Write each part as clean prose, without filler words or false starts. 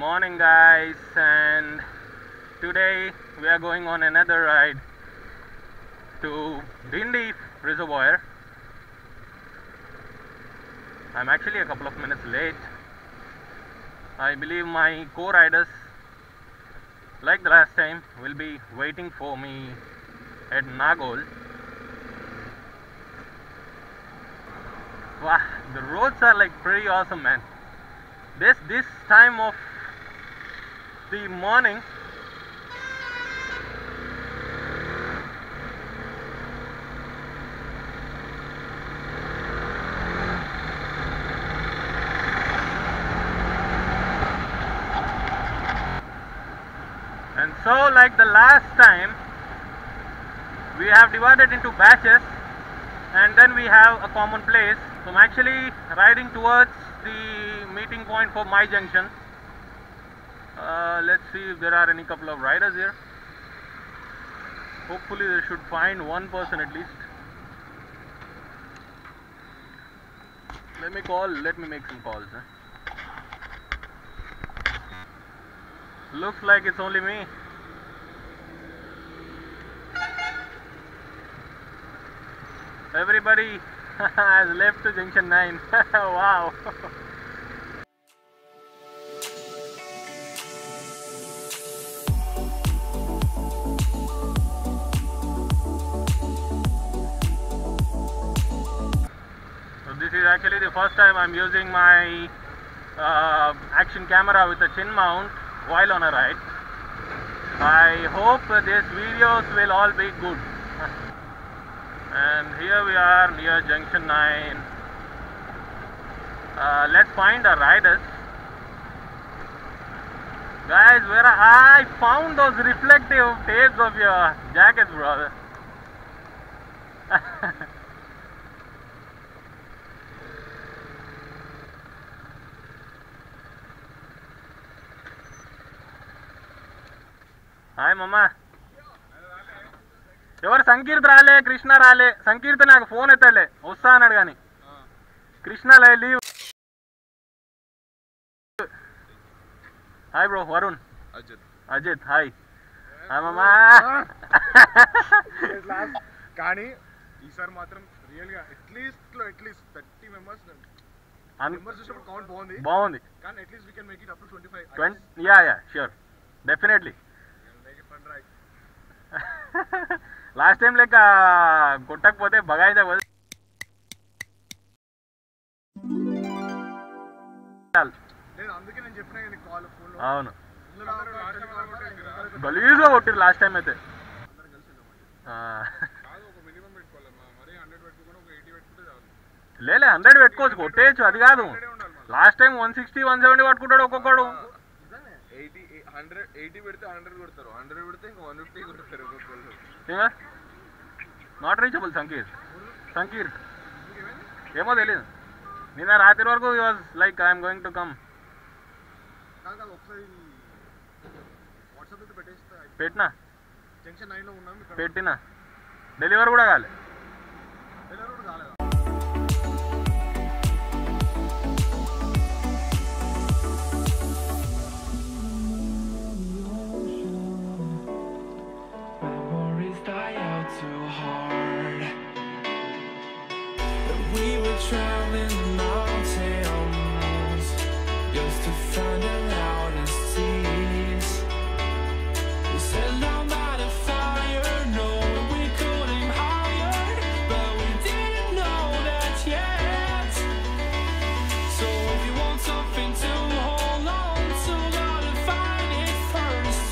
morning, guys, and today we are going on another ride to Dindi Reservoir. I'm actually a couple of minutes late. I believe my co-riders, like the last time, will be waiting for me at Nagol. Wow, the roads are like pretty awesome, man. This time of the morning, and so like the last time, we have divided into batches and then we have a common place. So I'm actually riding towards the meeting point for my junction. Let's see if there are any couple of riders here. Hopefully they should find one person at least. Let me make some calls. Looks like it's only me. Everybody has left to junction 9. Wow. So this is actually the first time I'm using my action camera with a chin mount while on a ride. I hope these videos will all be good. And here we are near junction 9. Let's find our riders. Guys, where I found those reflective tapes of your jackets, brother. Hi, Mama. ఎవరు సంకీర్తి రాలే, కృష్ణ రాలే. సంకీర్తి నాకు phone ఎత్తలే, వస్తా అన్నాడు కానీ Krishna leave. Hi bro, Varun. Ajith hi. మామా కానీ ఈసారి మాత్రం రియల్ గా అట్లీస్ట్ 30 మెంబర్స్ చూసినప్పుడు కౌంట్ బాగుంది కానీ at least we can make it up to 25. Yeah sure, definitely. Last time లెక్క కొట్టకపోతే బగాయితే అవును, గలీజ్గా కొట్టిరు లాస్ట్ టైం అయితే. లేలే 100 పెట్టుకోవచ్చు, కొట్టేయచ్చు, అది కాదు. లాస్ట్ టైం 160 170 పట్టుకుంటాడు ఒక్కొక్కడు. 80 పెడితే 100 కొడతారు, 100 పెడితే ఇంకా 150 కొడతారు ఒక్కొక్కళ్ళు. నాట్ రీచబుల్ సంకీర్ ఏమో తెలియదు. నిన్న రాత్రి వరకు హి was like I'm going to come. పెట్టినా డెలివరీ కూడా కాలే. Traveling the mountains just to find the loudest seas. We set down by the fire, knowing we couldn't higher, but we didn't know that yet. So if you want something to hold on to, gotta find it first.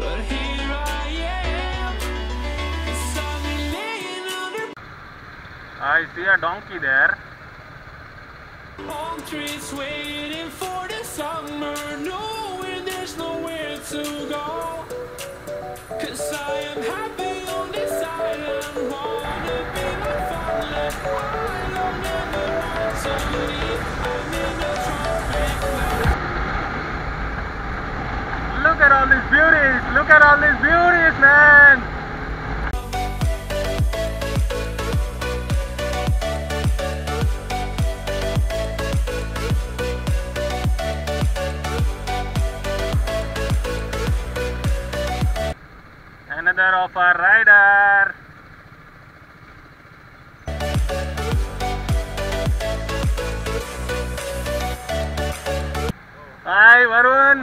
But here I am, 'cause I've been laying under. I see a donkey there. Palm trees waiting for the summer, knowing there's nowhere to go. 'Cause I am happy on this island, wanna be my fatherland. I don't never want to leave, I'm in the tropic land. Look at all these beauties, man. Father of our rider. Hi Varun.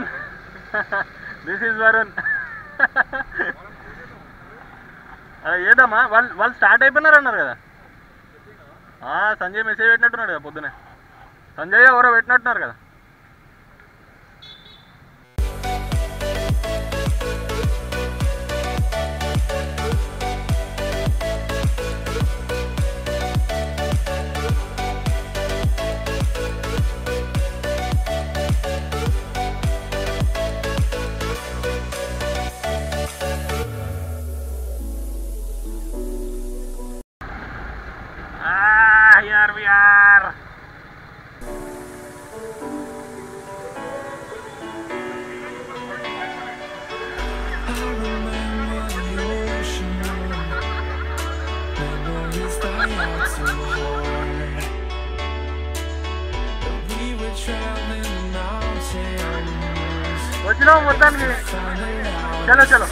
This is Varun. ఏదమ్మా వాళ్ళు start అయిపోయినారు అన్నారు కదా. Sanjay message పెట్టినట్టున్నాడు కదా పొద్దునే. సంజయ్ ఎవరో పెట్టినట్టున్నారు కదా. Here we are. I remember the ocean, memories die out so hard. We were traveling the mountains, వచ్చినావు మొత్తానికి. చలో చలో.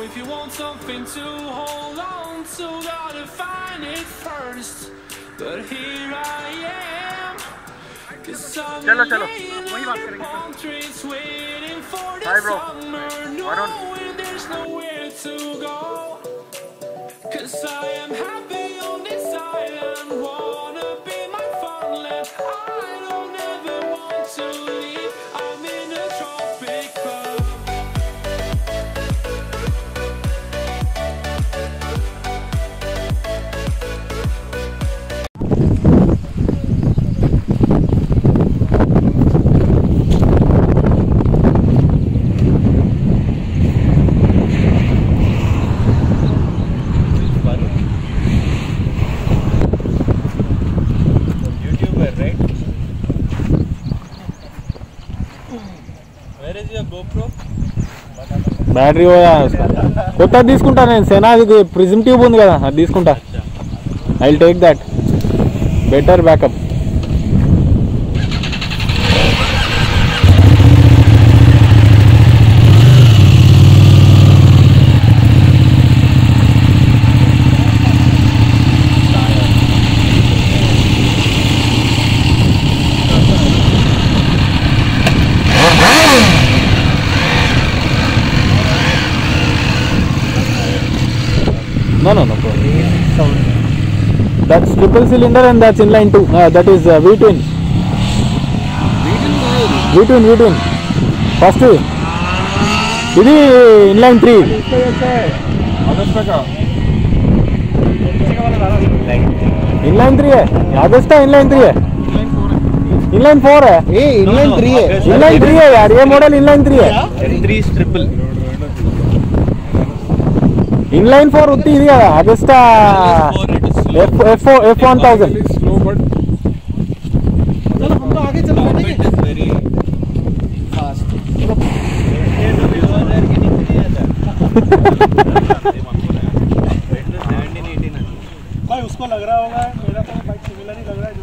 If you want something to hold on to, gotta find it first. But here I am, 'cause I'm in palm trees waiting for the summer, knowing there's nowhere to go. 'Cause I am happy on this island, wanna be my farmland. I don't ever want to leave, I'm in a tropic club. Battery కొత్తది తీసుకుంటా నేను. సెనాది prism tube ఉంది కదా, అది తీసుకుంటా. I will take that, better backup. No. That's triple cylinder and that's inline 2. That is V-twin. V-twin. First ఇది inline 3. Inline 3 है. Agusta inline 3 है. Inline 4 है. inline 3 है. Inline 3 है यार, ये मॉडल inline 3 है. 3 ट्रिपल इनलाइन 4 उतनी ही है. Agusta F1000. स्लो बट चलो हम तो आगे चल रहे हैं. Very fast. भाई उसको लग रहा होगा मेरा तो बाइक सिमिलर ही लग रहा है.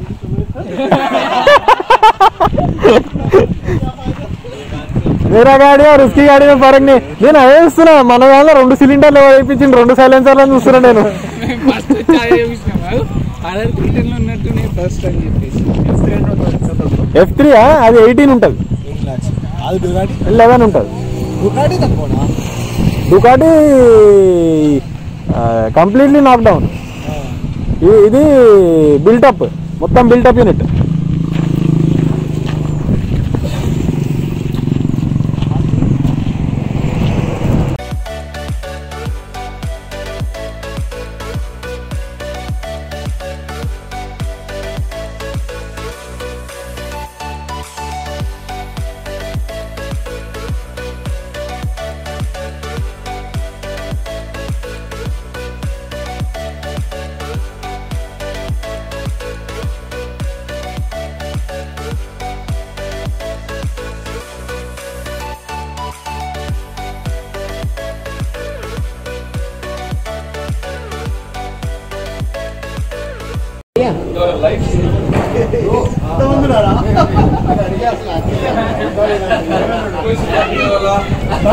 मेरा गाड़ी और उसकी गाड़ी में फर्क नहीं. నేను అదే చూస్తున్నా, మన దాంట్లో 2 సిలిండర్లు వేయించింది, 2 సైలెన్సర్లను చూస్తున్నా నేను. F3 అది 18 ఉంటుంది, 11 ఉంటుంది. డుకాటి కంప్లీట్లీ నాక్ డౌన్. ఇది బిల్టప్, మొత్తం బిల్టప్ యూనిట్.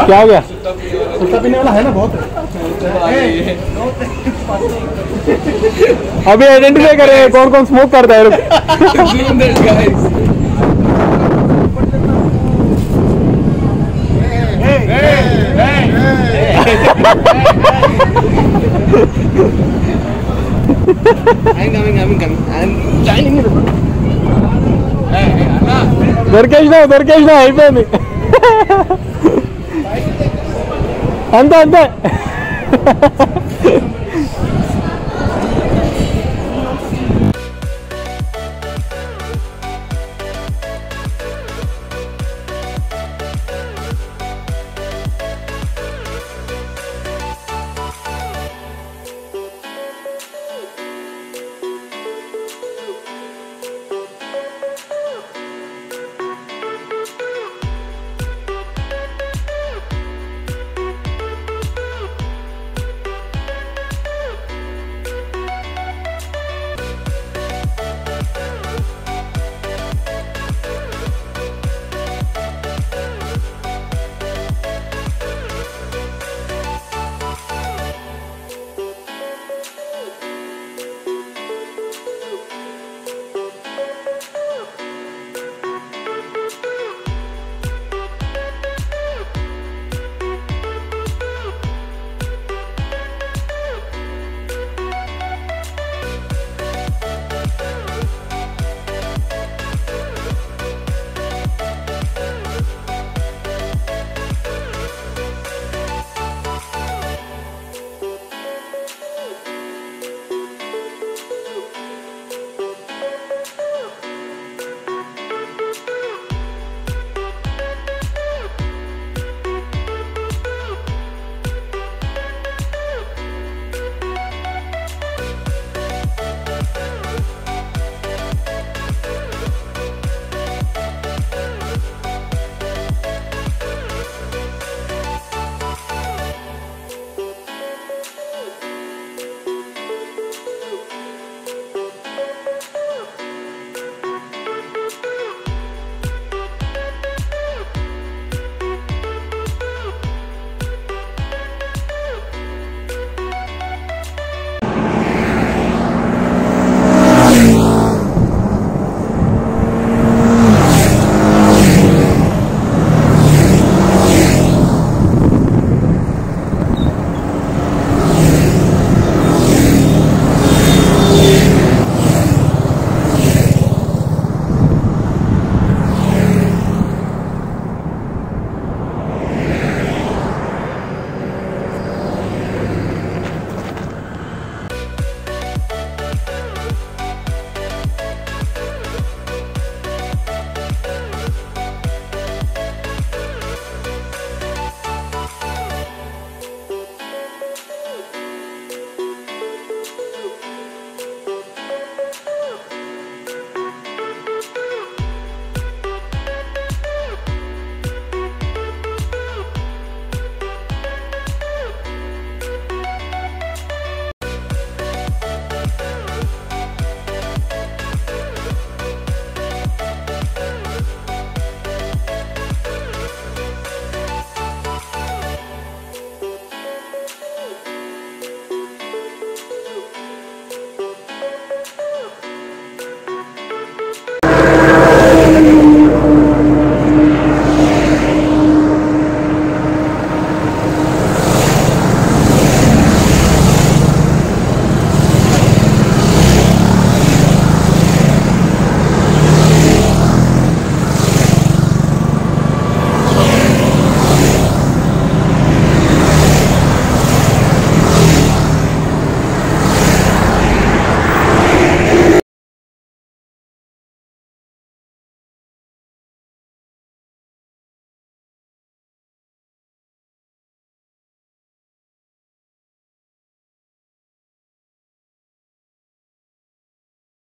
क्या हो गया? सुट्टा पीने वाला है ना बहुत। अभी आइडेंटिफाई कर रहे हैं कौन कौन स्मोक करता है। దొరికేసినా అయిపోయింది అంతే అంతే